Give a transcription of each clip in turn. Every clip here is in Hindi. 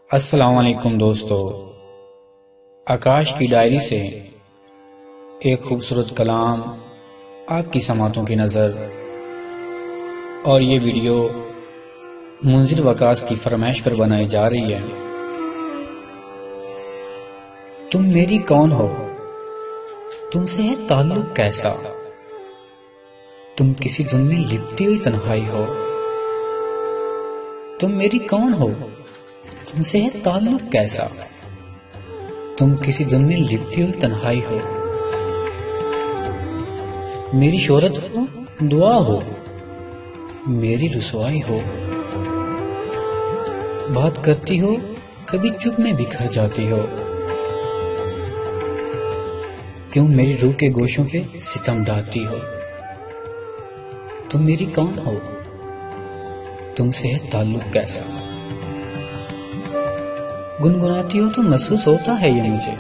अस्सलाम वालेकुम दोस्तों, आकाश की डायरी से एक खूबसूरत कलाम आपकी समातों की नज़र। और ये वीडियो मुंजिर वकास की फरमाइश पर बनाई जा रही है। तुम मेरी कौन हो, तुमसे है ताल्लुक कैसा, तुम किसी धुन में लिपटी हुई तन्हाई हो। तुम मेरी कौन हो, तुमसे है ताल्लुक कैसा, तुम किसी धुन में लिपटी हुई तन्हाई हो। मेरी शोहरत हो, दुआ हो, मेरी रुसवाई हो। बात करती हो, कभी चुप में बिखर जाती हो। क्यों मेरी रूह के गोशों पे सितम ढाती हो। तुम मेरी कौन हो, तुमसे है ताल्लुक कैसा। गुनगुनाती हो तो महसूस होता है ये मुझे,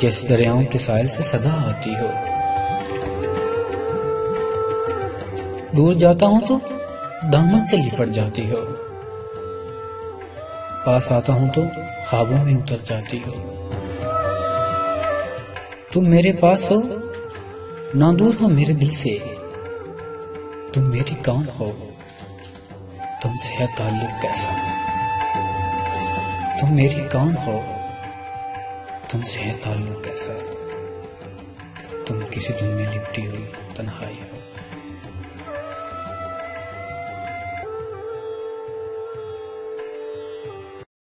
जैसे दरियाओं के साहिल से सदा आती हो। दूर जाता हूं तो दामन से लिपट जाती हो, पास आता हूं तो ख्वाबों में उतर जाती हो। तुम मेरे पास हो, ना दूर हो मेरे दिल से। तुम मेरी कौन हो, तुमसे है ताल्लुक कैसा। तुम मेरी कौन हो, तुमसे है ताल्लुक कैसा, तुम किसी धुन में लिपटी हुई तन्हाई हो।